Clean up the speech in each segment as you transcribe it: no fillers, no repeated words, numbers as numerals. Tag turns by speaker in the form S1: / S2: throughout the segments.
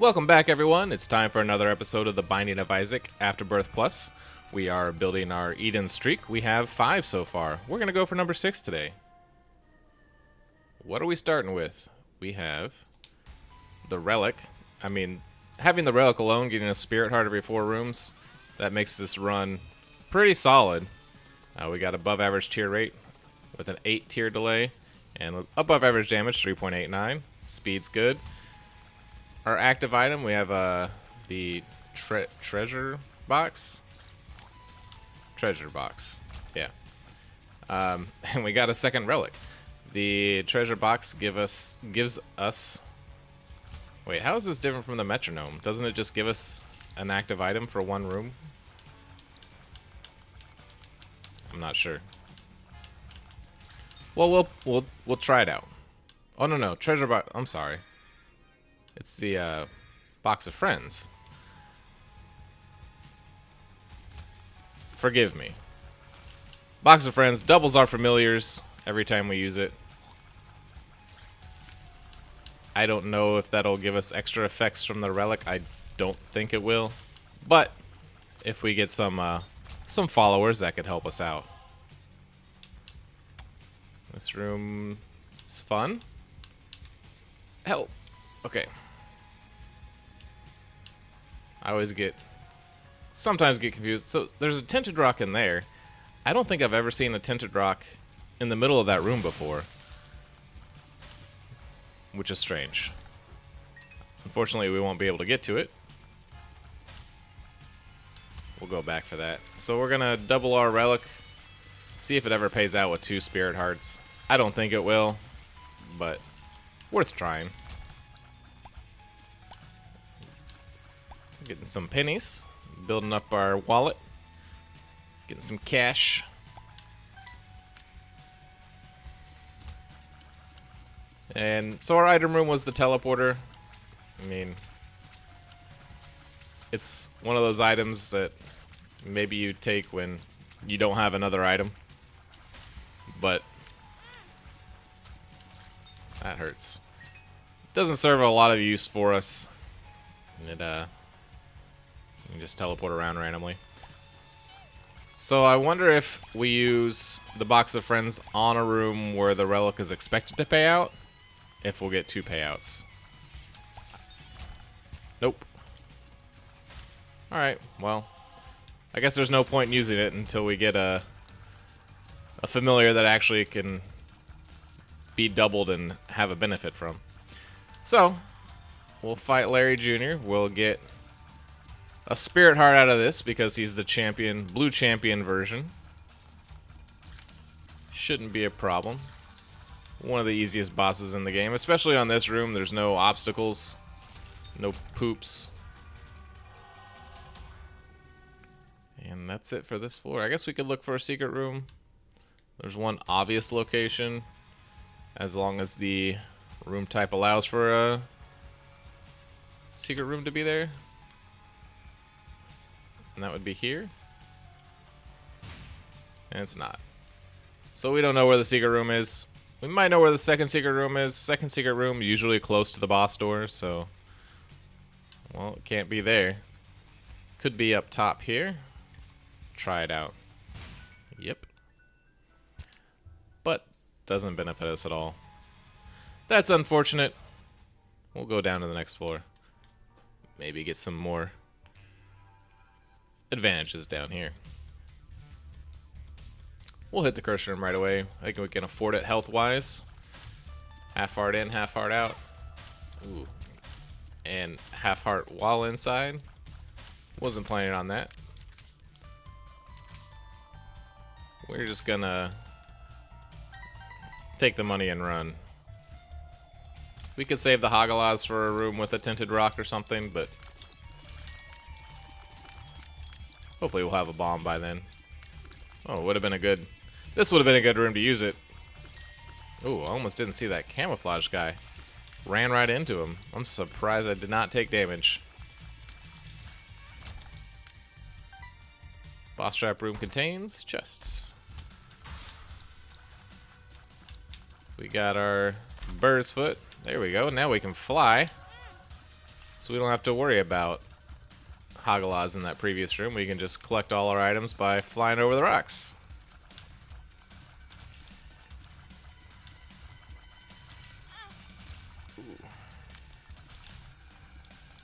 S1: Welcome back, everyone. It's time for another episode of the Binding of Isaac Afterbirth Plus. We are building our Eden streak. We have 5 so far. We're going to go for number 6 today. What are we starting with? We have the relic. I mean, having the relic alone, getting a spirit heart every 4 rooms, that makes this run pretty solid. We got above average tier rate with an 8 tier delay, and above average damage, 3.89. Speed's good. Our active item, we have the treasure box. Treasure box, yeah. And we got a second relic. The treasure box gives us. Wait, how is this different from the metronome? Doesn't it just give us an active item for 1 room? I'm not sure. Well, we'll try it out. Oh no, treasure box. I'm sorry. It's the box of friends. Forgive me. Box of friends doubles our familiars every time we use it. I don't know if that'll give us extra effects from the relic. I don't think it will. But if we get some followers, that could help us out. This room is fun. Help. Okay. I sometimes get confused. So there's a tinted rock in there. I don't think I've ever seen a tinted rock in the middle of that room before, which is strange. Unfortunately, we won't be able to get to it. We'll go back for that. So we're gonna double our relic, see if it ever pays out with 2 spirit hearts. I don't think it will, but worth trying. Getting some pennies, building up our wallet, getting some cash. And so our item room was the teleporter. I mean, it's one of those items that maybe you take when you don't have another item, but that hurts. Doesn't serve a lot of use for us. It you can just teleport around randomly. So I wonder if we use the box of friends on a room where the relic is expected to pay out, if we'll get 2 payouts. Nope. Alright, well, I guess there's no point in using it until we get a familiar that actually can be doubled and have a benefit from. So, we'll fight Larry Jr. We'll get a spirit heart out of this because he's the champion, blue champion version. Shouldn't be a problem. One of the easiest bosses in the game, especially on this room. There's no obstacles, no poops. And that's it for this floor. I guess we could look for a secret room. There's one obvious location, as long as the room type allows for a secret room to be there. And that would be here. And it's not. So we don't know where the secret room is. We might know where the second secret room is. Second secret room, usually close to the boss door, so... well, it can't be there. Could be up top here. Try it out. Yep. But doesn't benefit us at all. That's unfortunate. We'll go down to the next floor. Maybe get some more advantages down here. We'll hit the cursor room right away. I think we can afford it health-wise. Half heart in, half heart out. Ooh. And half heart while inside. Wasn't planning on that. We're just gonna take the money and run. We could save the Hagalaz for a room with a tinted rock or something, but hopefully we'll have a bomb by then. Oh, it would have been a good... this would have been a good room to use it. Ooh, I almost didn't see that camouflage guy. Ran right into him. I'm surprised I did not take damage. Boss trap room contains chests. We got our bird's foot. There we go. Now we can fly. So we don't have to worry about Hagalaz in that previous room. We can just collect all our items by flying over the rocks.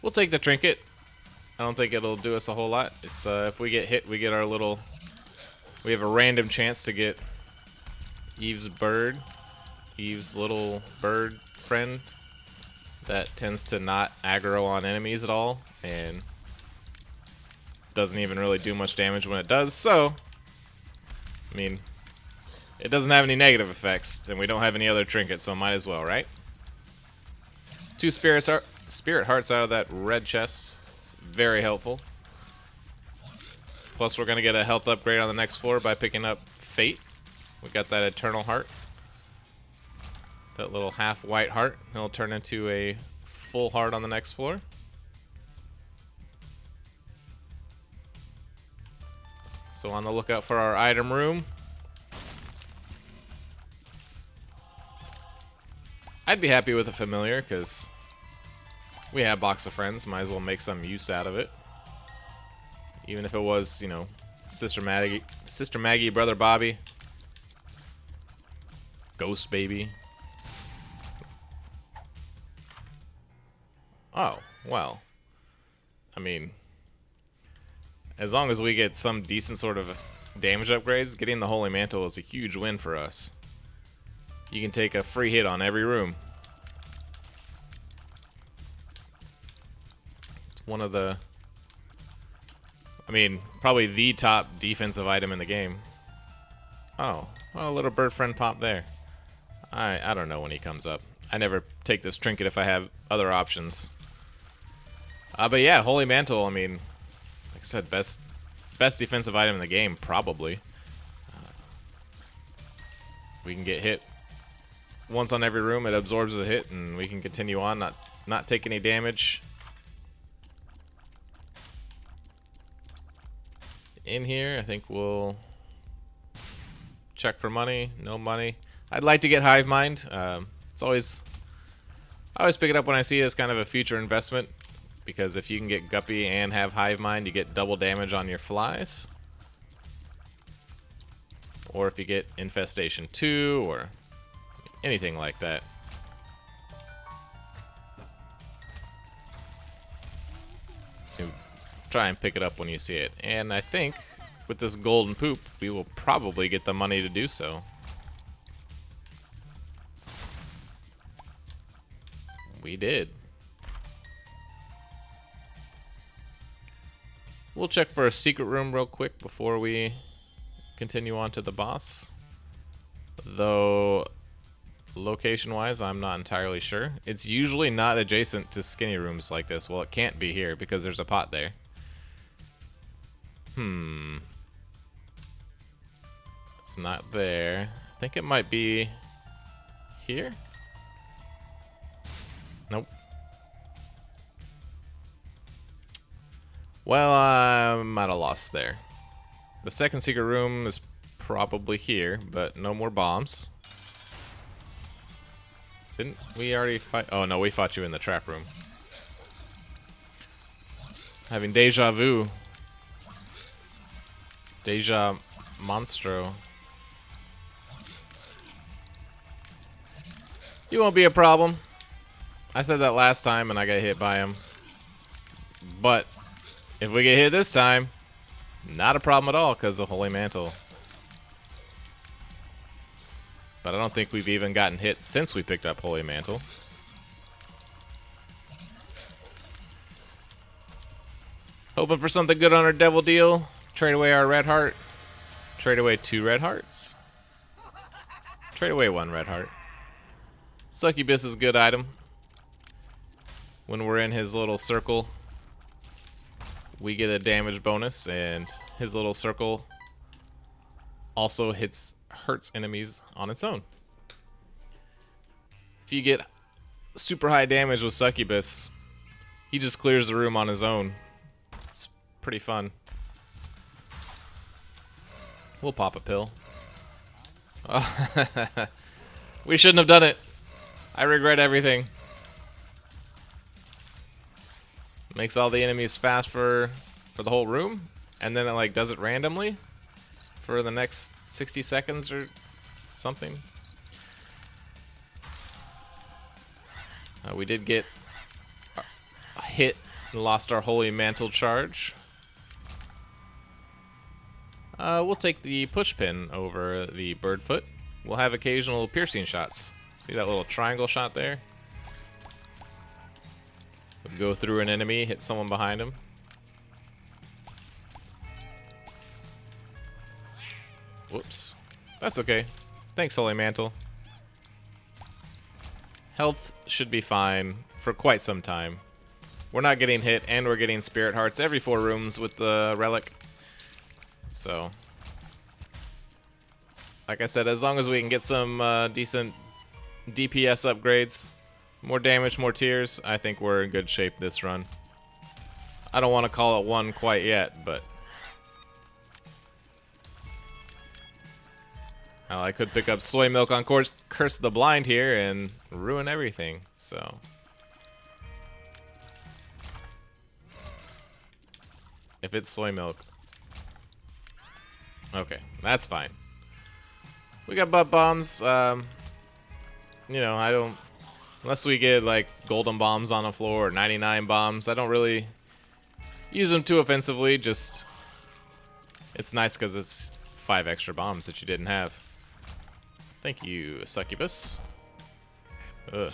S1: We'll take the trinket. I don't think it'll do us a whole lot. It's if we get hit, we get our little... We have a random chance to get Eve's bird. Eve's little bird friend that tends to not aggro on enemies at all and doesn't even really do much damage when it does. So, I mean, it doesn't have any negative effects, and we don't have any other trinkets, so might as well, right? 2 spirit hearts out of that red chest. Very helpful. Plus, we're going to get a health upgrade on the next floor by picking up Fate. We got that Eternal Heart. That little half white heart. It'll turn into a full heart on the next floor. So on the lookout for our item room. I'd be happy with a familiar because we have Box of Friends. Might as well make some use out of it. Even if it was, you know, Sister Maggie, Brother Bobby, Ghost Baby. Oh, well. I mean, as long as we get some decent sort of damage upgrades, getting the Holy Mantle is a huge win for us. You can take a free hit on every room. It's one of the... I mean, probably the top defensive item in the game. Oh, well, a little bird friend pop there. I don't know when he comes up. I never take this trinket if I have other options. But yeah, Holy Mantle, I mean, like I said, best defensive item in the game, probably. We can get hit once on every room, it absorbs a hit, and we can continue on, not take any damage. In here, I think we'll check for money. No money. I'd like to get Hive Mind. It's always... I always pick it up when I see it as kind of a future investment, because if you can get Guppy and have Hive Mind, you get double damage on your flies. Or if you get Infestation 2, or anything like that. So try and pick it up when you see it. And I think with this golden poop, we will probably get the money to do so. We did. We'll check for a secret room real quick before we continue on to the boss. Though, location-wise, I'm not entirely sure. It's usually not adjacent to skinny rooms like this. Well, it can't be here because there's a pot there. It's not there. I think it might be here. Nope. Well, I'm at a loss there. The second secret room is probably here, but no more bombs. Didn't we already fight? Oh no, we fought you in the trap room. Having deja vu. Deja monstro. You won't be a problem. I said that last time and I got hit by him. But if we get hit this time, not a problem at all because of Holy Mantle. But I don't think we've even gotten hit since we picked up Holy Mantle. Hoping for something good on our devil deal. Trade away our red heart. Trade away 2 red hearts. Trade away 1 red heart. Succubus is a good item. When we're in his little circle, we get a damage bonus, and his little circle also hurts enemies on its own. If you get super high damage with Succubus, he just clears the room on his own. It's pretty fun. We'll pop a pill. We shouldn't have done it. I regret everything. Makes all the enemies fast for the whole room, and then it like does it randomly for the next 60 seconds or something. We did get a hit and lost our Holy Mantle charge. We'll take the push pin over the bird foot. We'll have occasional piercing shots. See that little triangle shot there? We'll go through an enemy, hit someone behind him. Whoops. That's okay. Thanks, Holy Mantle. Health should be fine for quite some time. We're not getting hit, and we're getting Spirit Hearts every 4 rooms with the Relic. So, like I said, as long as we can get some decent DPS upgrades, more damage, more tears, I think we're in good shape this run. I don't want to call it one quite yet, but well, I could pick up soy milk on Curse of the Blind here and ruin everything, so. If it's soy milk. Okay, that's fine. We got butt bombs. You know, I don't, unless we get like golden bombs on the floor or 99 bombs, I don't really use them too offensively. Just, it's nice because it's 5 extra bombs that you didn't have. Thank you, Succubus. Ugh.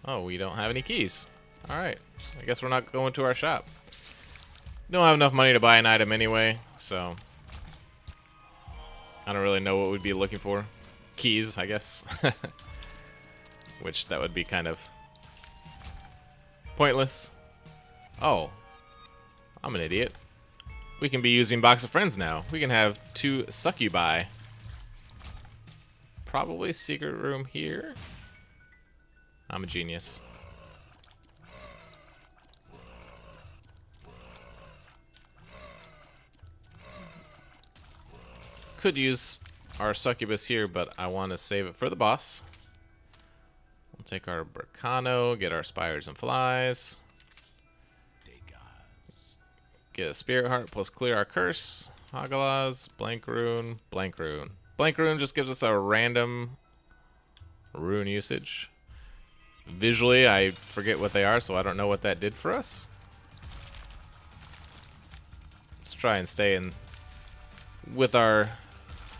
S1: Oh, we don't have any keys. Alright, I guess we're not going to our shop. Don't have enough money to buy an item anyway, so I don't really know what we'd be looking for. Keys, I guess. Which, that would be kind of pointless. Oh, I'm an idiot. We can be using Box of Friends now. We can have 2 Succubi. Probably secret room here. I'm a genius. Could use our Succubus here, but I want to save it for the boss. We'll take our Bracano, get our Spires and Flies. Get a Spirit Heart plus clear our curse. Hagalaz, Blank Rune, Blank Rune. Blank Rune just gives us a random rune usage. Visually, I forget what they are, so I don't know what that did for us. Let's try and stay in with our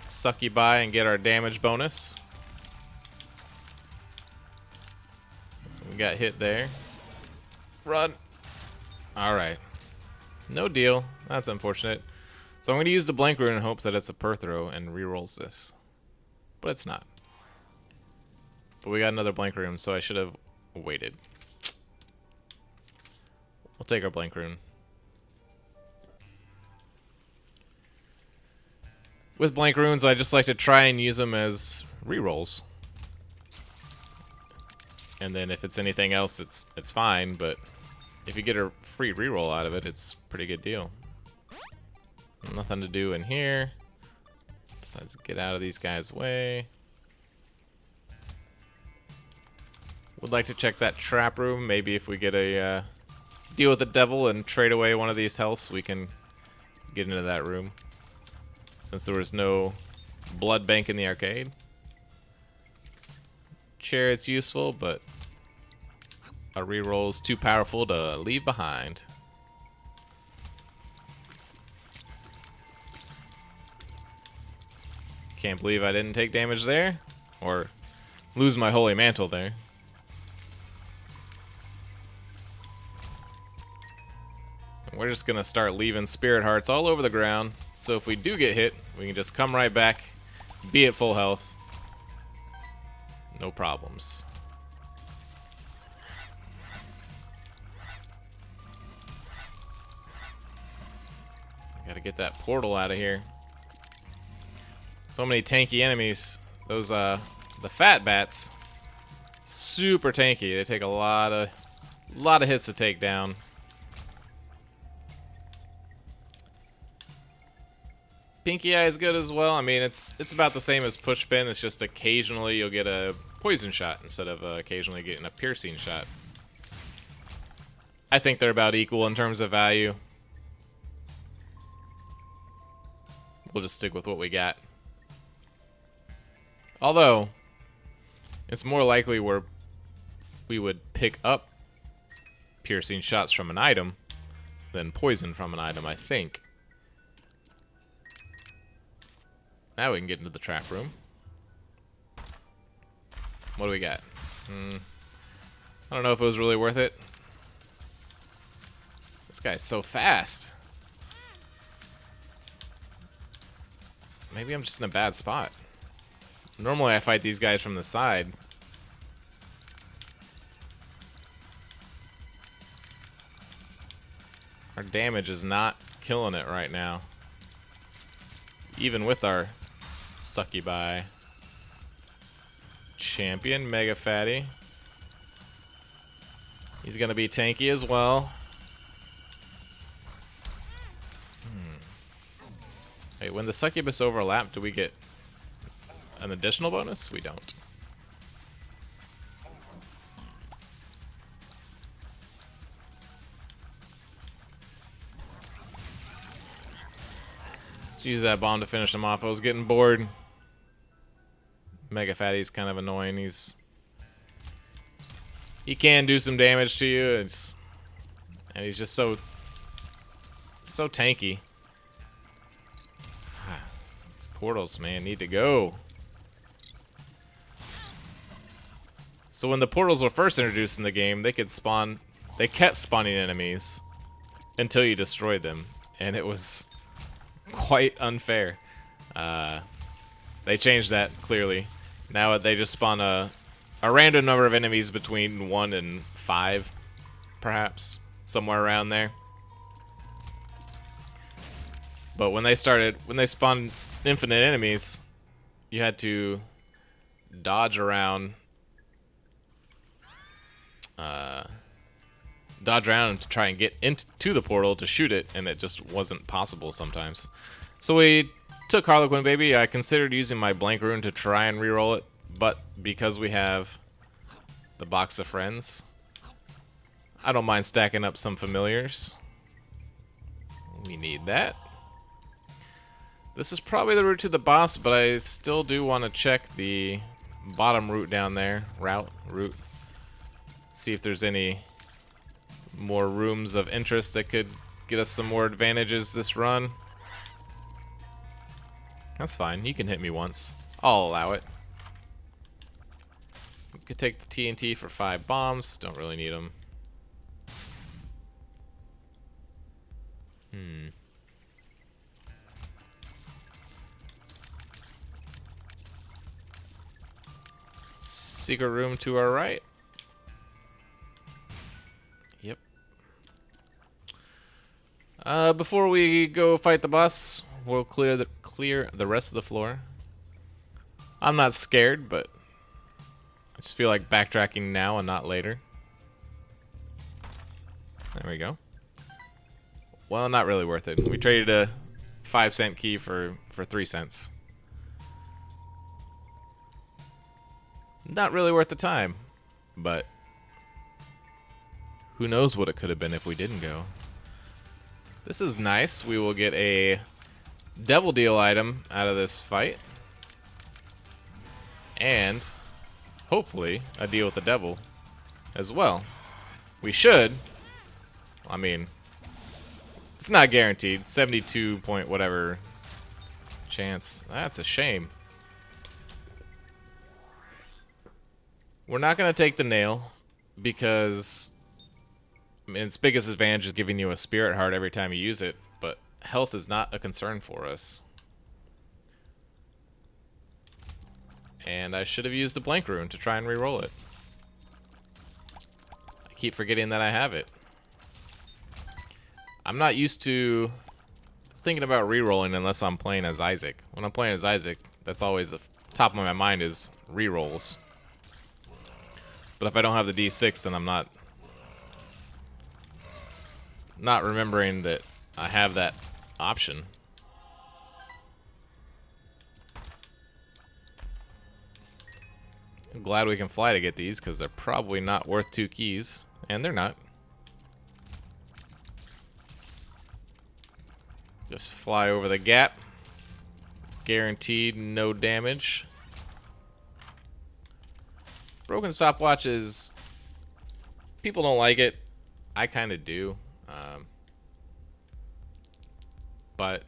S1: Succubi and get our damage bonus. We got hit there. Run. Alright. No deal. That's unfortunate. So I'm going to use the Blank Rune in hopes that it's a Perthrow and rerolls this. But it's not. But we got another Blank Rune, so I should have waited. We'll take our Blank Rune. With Blank Runes, I just like to try and use them as rerolls. And then if it's anything else, it's fine, but if you get a free reroll out of it, it's a pretty good deal. Nothing to do in here besides get out of these guys' way. Would like to check that trap room. Maybe if we get a deal with the devil and trade away one of these healths, we can get into that room. Since there was no blood bank in the arcade. Chariot's useful, but a reroll is too powerful to leave behind. Can't believe I didn't take damage there, or lose my Holy Mantle there. We're just gonna start leaving Spirit Hearts all over the ground, so if we do get hit, we can just come right back, be at full health. No problems. Gotta get that portal out of here. So many tanky enemies. Those the fat bats, super tanky. They take a lot of hits to take down. Pinky Eye is good as well. I mean, it's about the same as Push Pin. It's just occasionally you'll get a poison shot instead of occasionally getting a piercing shot. I think they're about equal in terms of value. We'll just stick with what we got. Although, it's more likely we would pick up piercing shots from an item than poison from an item, I think. Now we can get into the trap room. What do we got? I don't know if it was really worth it. This guy's so fast. Maybe I'm just in a bad spot. Normally I fight these guys from the side. Our damage is not killing it right now. Even with our succubi. Champion, Mega Fatty. He's gonna be tanky as well. Wait, when the succubus overlap, do we get an additional bonus? We don't. Let's use that bomb to finish him off. I was getting bored. Mega Fatty's kind of annoying. He can do some damage to you. And he's just so tanky. These portals, man, need to go. So when the portals were first introduced in the game, they kept spawning enemies until you destroyed them, and it was quite unfair. They changed that clearly. Now they just spawn a random number of enemies between 1 and 5, perhaps, somewhere around there. But when they spawned infinite enemies, you had to dodge around to try and get into the portal to shoot it, and it just wasn't possible sometimes. So we took Harlequin Baby. I considered using my blank rune to try and reroll it, but because we have the box of friends, I don't mind stacking up some familiars. We need that. This is probably the route to the boss, but I still do want to check the bottom route down there. Route. See if there's any more rooms of interest that could get us some more advantages this run. That's fine. You can hit me once. I'll allow it. We could take the TNT for 5 bombs. Don't really need them. Secret room to our right. Yep. Before we go fight the boss, we'll clear the rest of the floor. I'm not scared, but I just feel like backtracking now and not later. There we go. Well, not really worth it. We traded a 5-cent key for 3 cents. Not really worth the time, but who knows what it could have been if we didn't go. This is nice. We will get a Devil Deal item out of this fight. And hopefully a deal with the devil as well. We should. I mean, it's not guaranteed. 72 point whatever chance. That's a shame. We're not going to take the nail because its biggest advantage is giving you a spirit heart every time you use it, but health is not a concern for us. And I should have used the blank rune to try and reroll it. I keep forgetting that I have it. I'm not used to thinking about rerolling unless I'm playing as Isaac. When I'm playing as Isaac, that's always the top of my mind is rerolls. But if I don't have the D6, then I'm not remembering that I have that option. I'm glad we can fly to get these, because they're probably not worth 2 keys. And they're not. Just fly over the gap. Guaranteed no damage. Broken stopwatches, people don't like it. I kind of do. But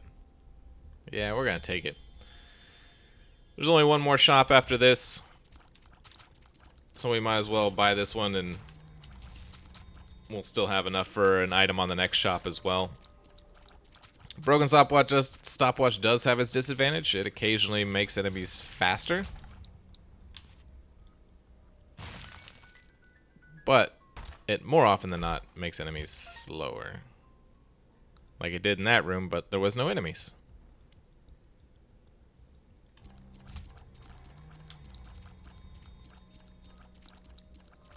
S1: yeah, we're gonna take it. There's only one more shop after this, so we might as well buy this one, and we'll still have enough for an item on the next shop as well. Broken stopwatch does have its disadvantage. It occasionally makes enemies faster, but it more often than not makes enemies slower. Like it did in that room, but there was no enemies.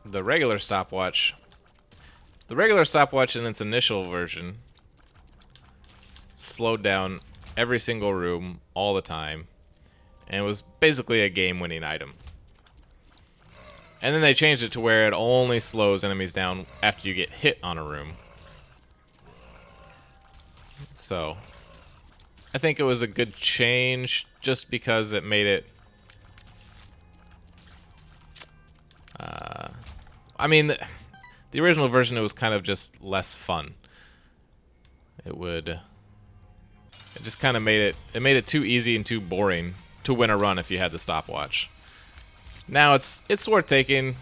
S1: The regular stopwatch in its initial version slowed down every single room all the time, and it was basically a game-winning item. And then they changed it to where it only slows enemies down after you get hit on a room. So I think it was a good change just because it made it... I mean, the original version, it was kind of just less fun. It just kind of made it too easy and too boring to win a run if you had the stopwatch. Now it's worth taking,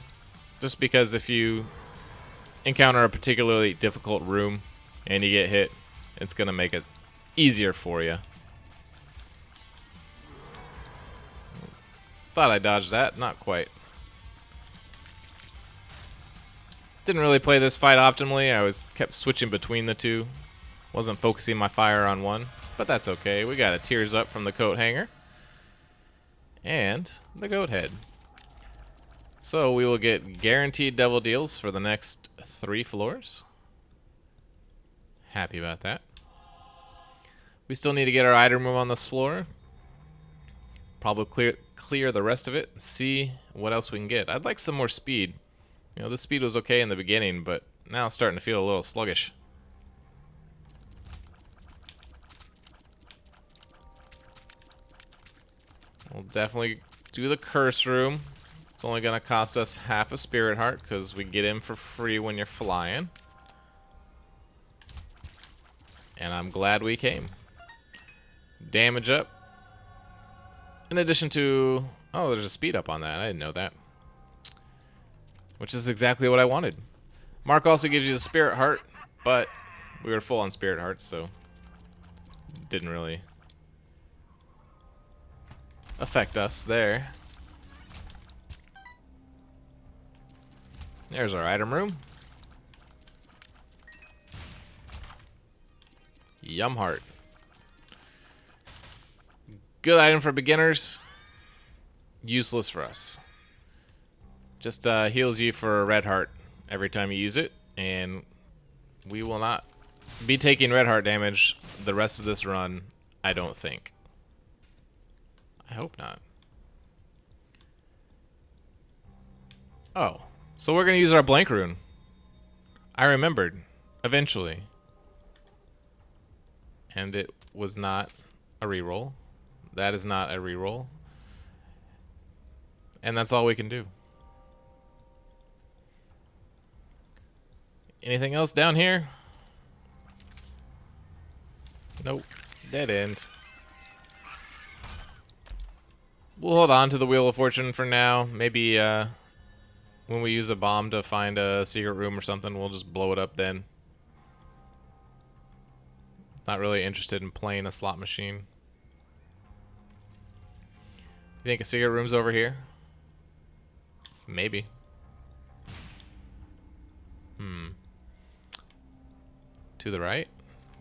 S1: just because if you encounter a particularly difficult room and you get hit, it's gonna make it easier for you. Thought I dodged that, not quite. Didn't really play this fight optimally. I kept switching between the two. Wasn't focusing my fire on one, but that's okay. We got a tears up from the coat hanger and the goat head. So we will get guaranteed double deals for the next 3 floors. Happy about that. We still need to get our item room on this floor. Probably clear the rest of it and see what else we can get. I'd like some more speed. You know, the speed was okay in the beginning, but now it's starting to feel a little sluggish. We'll definitely do the curse room. It's only going to cost us half a spirit heart because we get in for free when you're flying. And I'm glad we came. Damage up. In addition to... Oh, there's a speed up on that. I didn't know that. Which is exactly what I wanted. Mark also gives you the spirit heart, but we were full on spirit hearts, so didn't really affect us there. There's our item room. Yum heart. Good item for beginners. Useless for us. Just heals you for a red heart every time you use it, and we will not be taking red heart damage the rest of this run, I don't think. I hope not. Oh, so we're going to use our blank rune. I remembered, eventually. And it was not a reroll. That is not a reroll. And that's all we can do. Anything else down here? Nope. Dead end. We'll hold on to the Wheel of Fortune for now. Maybe when we use a bomb to find a secret room or something, we'll just blow it up then. Not really interested in playing a slot machine. You think a secret room's over here? Maybe. To the right?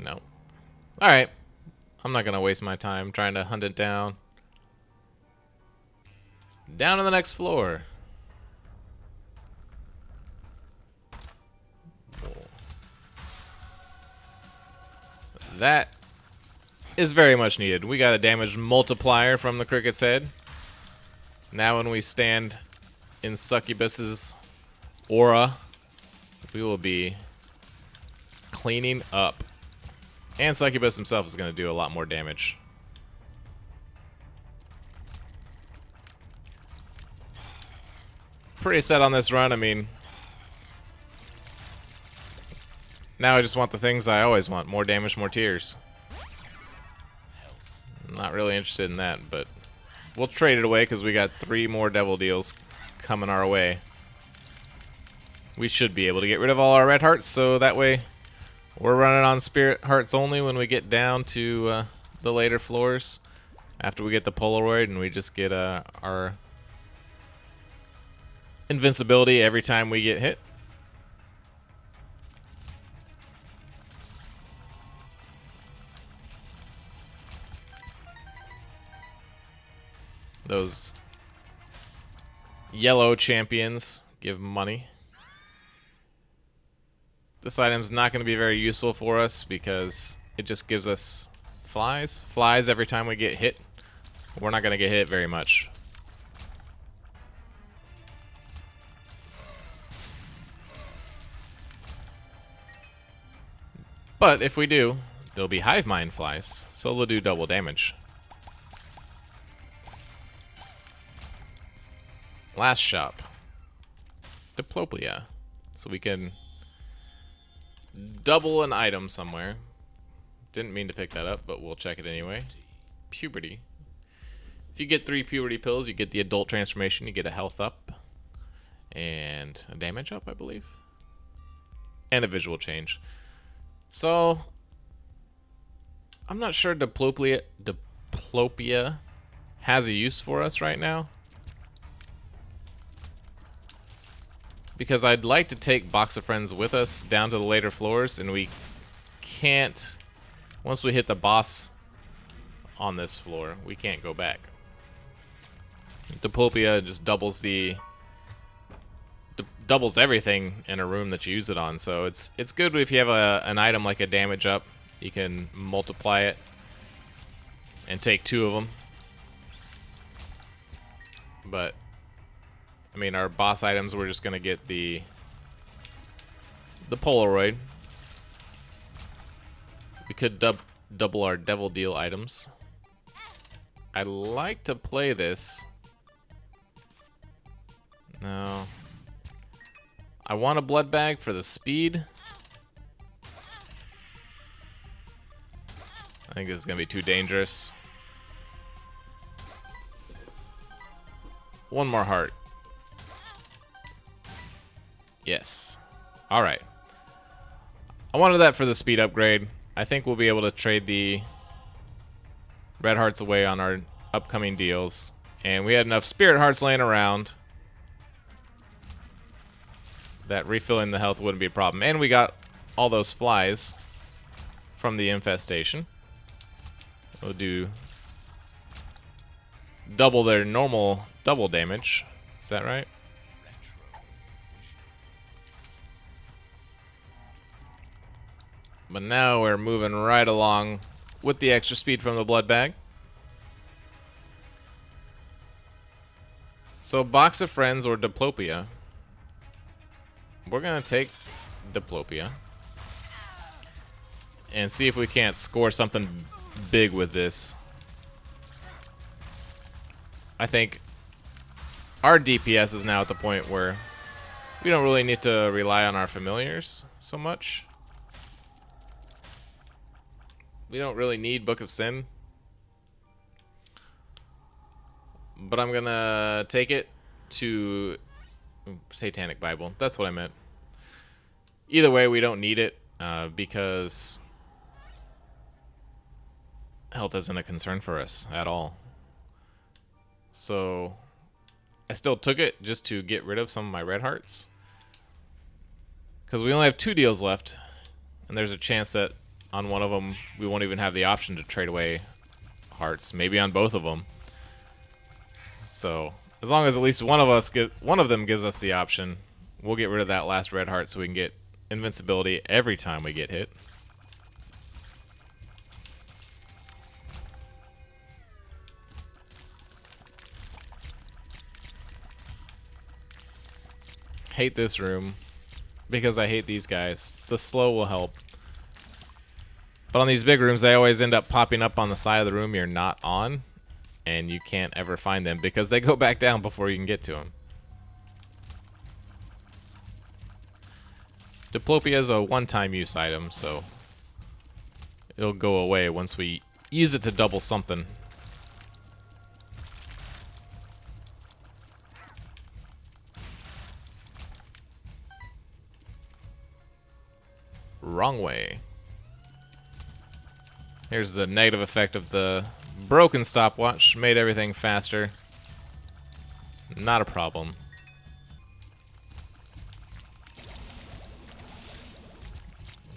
S1: No. Alright. I'm not gonna waste my time trying to hunt it down. Down to the next floor. That is very much needed. We got a damage multiplier from the cricket's head. Now when we stand in Succubus's aura, we will be cleaning up. And Succubus himself is going to do a lot more damage. Pretty set on this run. I mean, now I just want the things I always want. More damage, more tears. I'm not really interested in that, but we'll trade it away because we got 3 more devil deals coming our way. We should be able to get rid of all our red hearts, so that way we're running on spirit hearts only when we get down to the later floors. After we get the Polaroid and we just get our invincibility every time we get hit. Those yellow champions give money. This item's not going to be very useful for us because it just gives us flies. Flies every time we get hit. We're not going to get hit very much. But if we do, there'll be hive mind flies, so they'll do double damage. Last shop. Diplopia. So we can double an item somewhere. Didn't mean to pick that up, but we'll check it anyway. Puberty. If you get 3 puberty pills, you get the adult transformation, you get a health up, and a damage up, I believe. And a visual change. So, I'm not sure Diplopia has a use for us right now. Because I'd like to take Box of Friends with us down to the later floors, and we can't, once we hit the boss on this floor, we can't go back. Diplopia just doubles doubles everything in a room that you use it on, so it's good if you have an item like a damage up. You can multiply it and take 2 of them. But I mean, our boss items, we're just gonna get the Polaroid. We could double our devil deal items. I like to play this. No. I want a blood bag for the speed. I think this is gonna be too dangerous. 1 more heart. Yes. Alright. I wanted that for the speed upgrade. I think we'll be able to trade the red hearts away on our upcoming deals. And we had enough spirit hearts laying around that refilling the health wouldn't be a problem. And we got all those flies from the infestation. We'll do double their normal double damage. Is that right? But now we're moving right along with the extra speed from the blood bag. So Box of Friends or Diplopia. We're gonna take Diplopia and see if we can't score something big with this. I think our DPS is now at the point where we don't really need to rely on our familiars so much. We don't really need Book of Sin. But I'm gonna take it to Satanic Bible. That's what I meant. Either way, we don't need it because health isn't a concern for us at all. So I still took it just to get rid of some of my red hearts. Because we only have 2 deals left. And there's a chance that on one of them, we won't even have the option to trade away hearts. Maybe on both of them. So, as long as at least one of them gives us the option, we'll get rid of that last red heart so we can get invincibility every time we get hit. Hate this room because I hate these guys. The slow will help. But on these big rooms, they always end up popping up on the side of the room you're not on, and you can't ever find them because they go back down before you can get to them. Diplopia is a one-time use item, so it'll go away once we use it to double something. Wrong way. Here's the negative effect of the broken stopwatch. Made everything faster. Not a problem.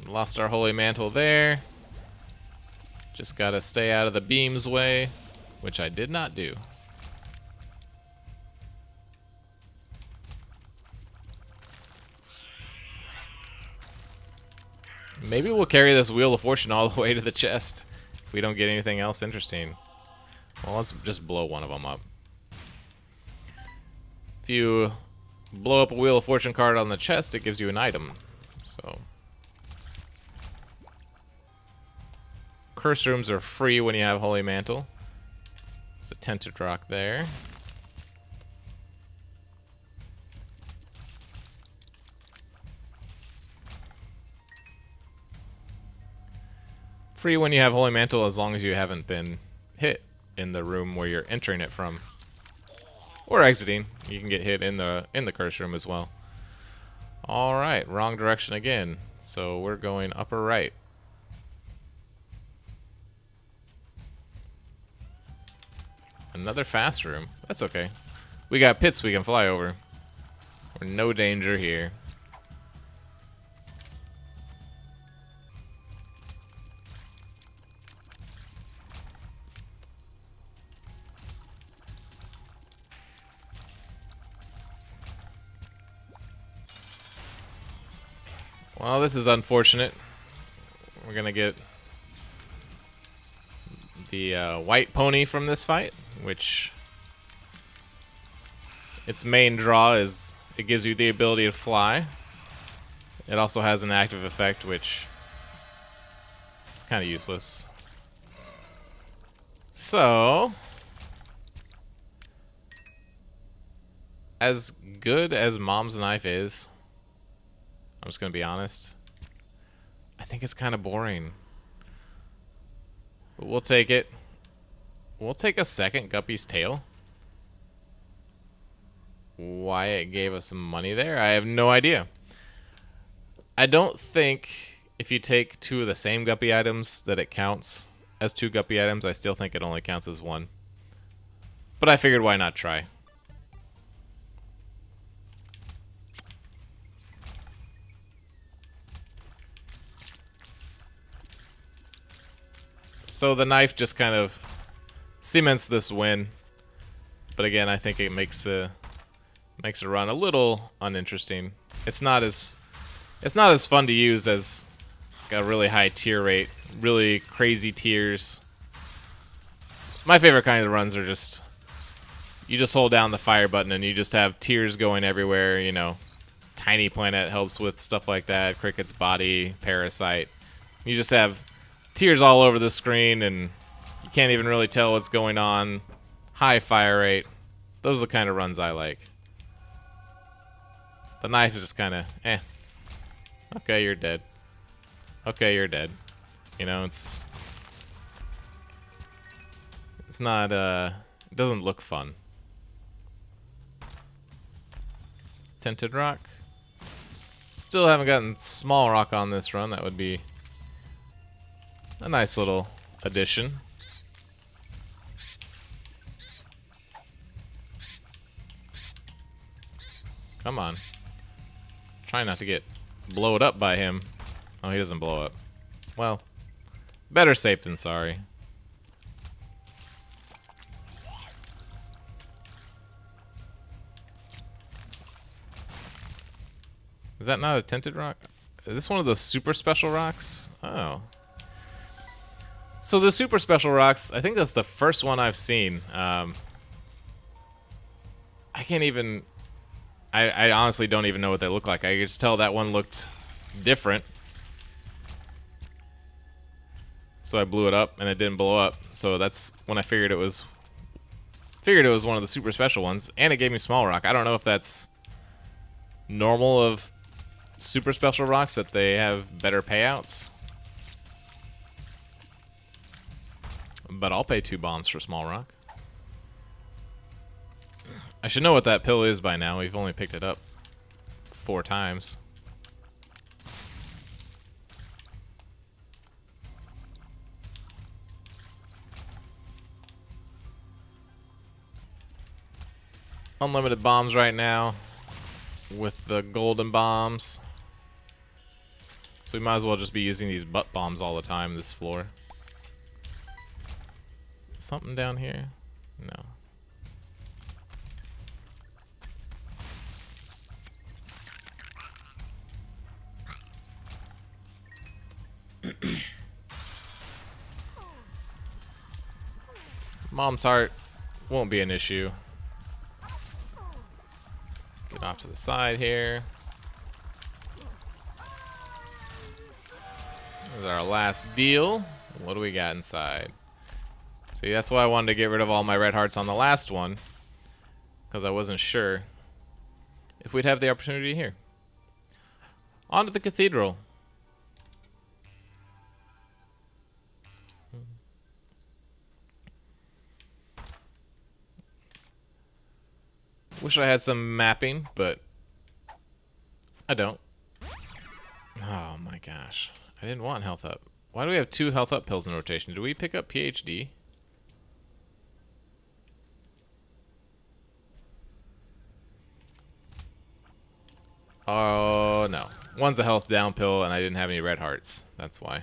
S1: Lost our holy mantle there. Just gotta stay out of the beam's way, which I did not do. Maybe we'll carry this Wheel of Fortune all the way to the chest if we don't get anything else interesting. Well, let's just blow one of them up. If you blow up a Wheel of Fortune card on the chest, it gives you an item. So, curse rooms are free when you have Holy Mantle. There's a Tented Rock there. Free when you have Holy Mantle as long as you haven't been hit in the room where you're entering it from. Or exiting. You can get hit in the curse room as well. Alright, wrong direction again. So we're going upper right. Another fast room. That's okay. We got pits we can fly over. We're no danger here. Well, this is unfortunate. We're gonna get the white pony from this fight, which its main draw is it gives you the ability to fly. It also has an active effect, which is kind of useless. So, as good as Mom's Knife is, I'm just gonna be honest, I think it's kind of boring. But we'll take it. We'll take a second Guppy's Tail. Why it gave us some money there, I have no idea. I don't think if you take two of the same Guppy items that it counts as two Guppy items. I still think it only counts as one. But I figured why not try. So the knife just kind of cements this win, but again, I think it makes a run a little uninteresting. It's not as fun to use as a really high tier rate, really crazy tiers. My favorite kind of runs are just you just hold down the fire button and you just have tiers going everywhere. You know, Tiny Planet helps with stuff like that. Cricket's Body, Parasite. You just have tiers all over the screen, and you can't even really tell what's going on. High fire rate. Those are the kind of runs I like. The knife is just kind of, eh. Okay, you're dead. Okay, you're dead. You know, it's not, it doesn't look fun. Tented Rock. Still haven't gotten Small Rock on this run. That would be a nice little addition. Come on. Try not to get blowed up by him. Oh, he doesn't blow up. Well, better safe than sorry. Is that not a Tinted Rock? Is this one of the super special rocks? Oh. So the super special rocks, I think that's the first one I've seen. I can't even... I honestly don't even know what they look like. I could just tell that one looked different. So I blew it up, and it didn't blow up. So that's when I figured it was one of the super special ones, and it gave me small rock. I don't know if that's normal of super special rocks, that they have better payouts. But I'll pay 2 bombs for small rock. I should know what that pill is by now. We've only picked it up 4 times. Unlimited bombs right now with the golden bombs. So we might as well just be using these butt bombs all the time, this floor. Something down here? No. Mom's heart won't be an issue. Get off to the side here. This is our last deal. What do we got inside? See, that's why I wanted to get rid of all my red hearts on the last one, because I wasn't sure if we'd have the opportunity here. On to the cathedral. Wish I had some mapping, but I don't. Oh my gosh. I didn't want health up. Why do we have 2 health up pills in rotation? Did we pick up PhD? Oh no. One's a health down pill and I didn't have any red hearts. That's why.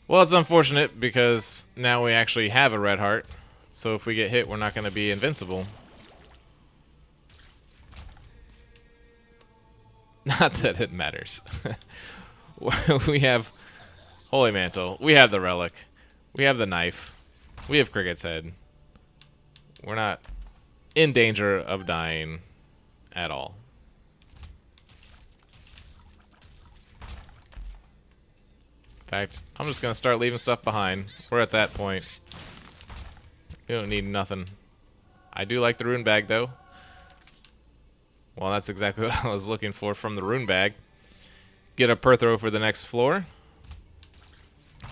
S1: Well, it's unfortunate because now we actually have a red heart. So if we get hit, we're not going to be invincible. Not that it matters. We have Holy Mantle. We have the Relic. We have the Knife. We have Cricket's Head. We're not in danger of dying at all. In fact, I'm just going to start leaving stuff behind. We're at that point. We don't need nothing. I do like the rune bag, though. Well, that's exactly what I was looking for from the rune bag. Get a Perthro for the next floor.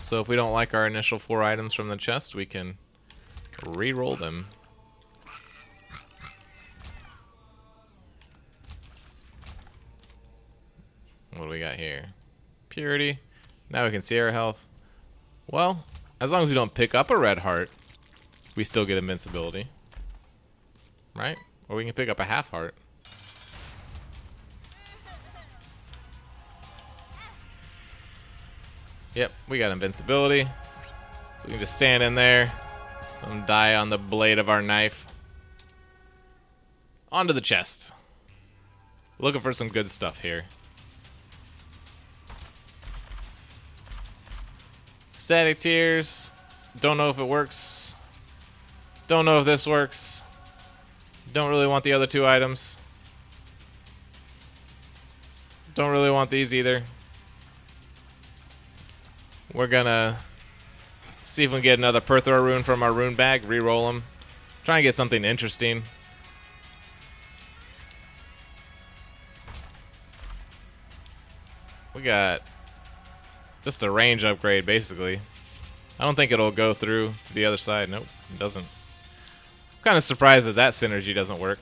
S1: So if we don't like our initial 4 items from the chest, we can re-roll them. What do we got here? Purity. Now we can see our health. Well, as long as we don't pick up a red heart, we still get invincibility. Right? Or we can pick up a half heart. Yep, we got invincibility. So we can just stand in there and die on the blade of our knife. Onto the chest. Looking for some good stuff here. Static tears. Don't know if it works. Don't know if this works. Don't really want the other 2 items. Don't really want these either. We're gonna see if we can get another Perthro rune from our rune bag. Reroll them. Try and get something interesting. We got just a range upgrade, basically. I don't think it'll go through to the other side. Nope, it doesn't. I'm kind of surprised that that synergy doesn't work.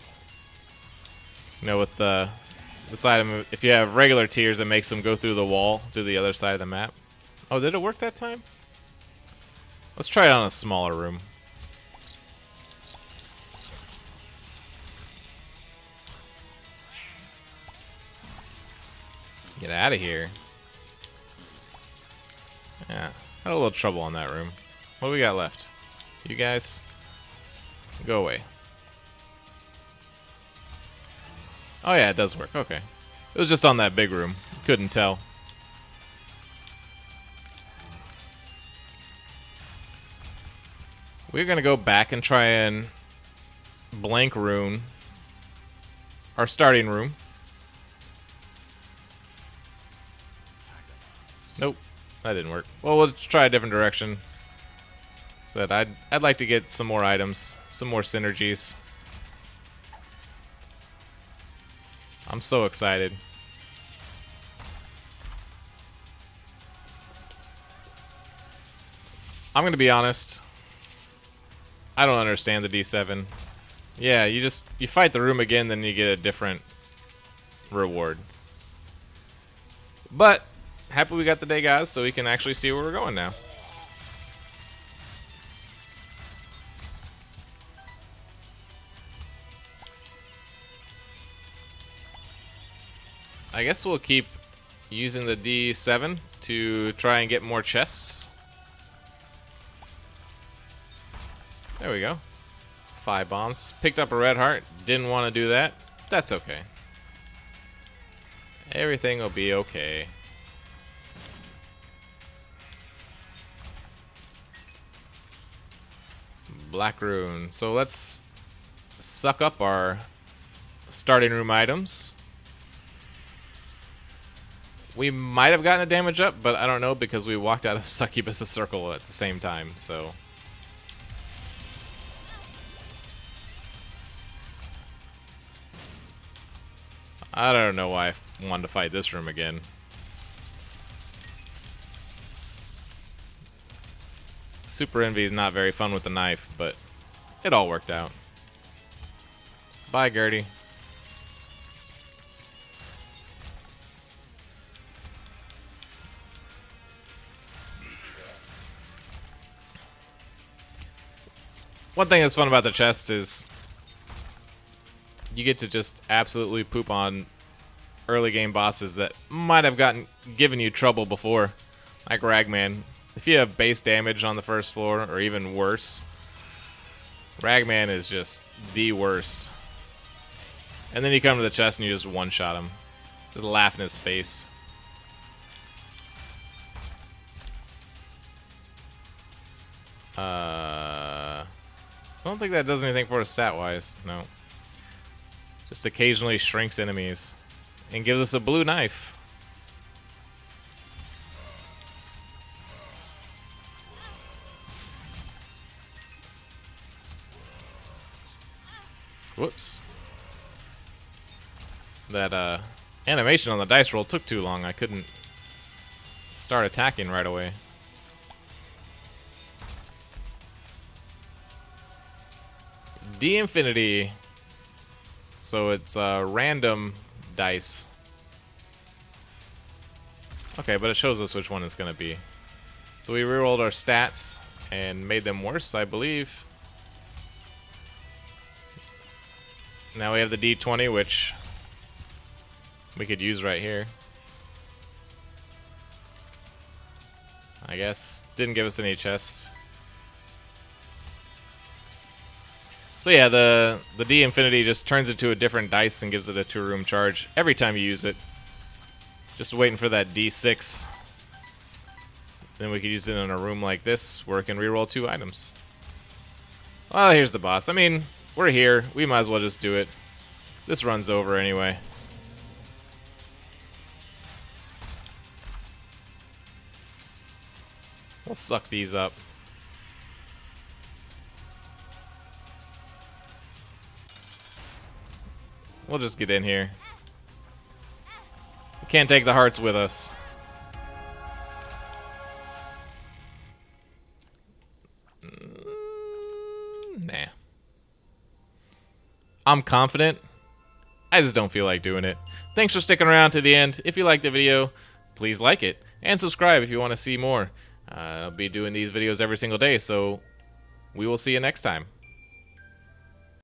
S1: You know, with this item, if you have regular tears, it makes them go through the wall to the other side of the map. Oh, did it work that time? Let's try it on a smaller room. Get out of here. Yeah, had a little trouble on that room. What do we got left? You guys, go away. Oh yeah, it does work. Okay. It was just on that big room. Couldn't tell. We're gonna go back and try and blank rune our starting room. Nope, that didn't work. Well, we'll try a different direction. Said I'd like to get some more items, some more synergies. I'm so excited. I'm gonna be honest. I don't understand the D7. Yeah, you fight the room again, then you get a different reward. But happy we got the day, guys, so we can actually see where we're going now. I guess we'll keep using the D7 to try and get more chests. There we go. 5 bombs. Picked up a red heart. Didn't want to do that. That's okay. Everything will be okay. Black rune. So let's suck up our starting room items. We might have gotten a damage up, but I don't know because we walked out of Succubus's circle at the same time, so. I don't know why I wanted to fight this room again. Super Envy is not very fun with the knife, but it all worked out. Bye, Gertie. One thing that's fun about the chest is you get to just absolutely poop on early game bosses that might have given you trouble before, like Ragman. If you have base damage on the first floor, or even worse, Ragman is just the worst. And then you come to the chest and you just one-shot him. Just laugh in his face. I don't think that does anything for us stat-wise. No. Just occasionally shrinks enemies. And gives us a blue knife. Whoops. That animation on the dice roll took too long. I couldn't start attacking right away. D Infinity. So it's random dice. Okay, but it shows us which one it's going to be. So we rerolled our stats and made them worse, I believe. Now we have the D20, which we could use right here. I guess. Didn't give us any chests. So yeah, the D Infinity just turns into a different dice and gives it a 2-room charge every time you use it. Just waiting for that D6. Then we could use it in a room like this where it can reroll 2 items. Well, here's the boss. I mean, we're here. We might as well just do it. This run's over anyway. We'll suck these up. We'll just get in here. We can't take the hearts with us. Nah. I'm confident. I just don't feel like doing it. Thanks for sticking around to the end. If you liked the video, please like it. And subscribe if you want to see more. I'll be doing these videos every single day, so we will see you next time.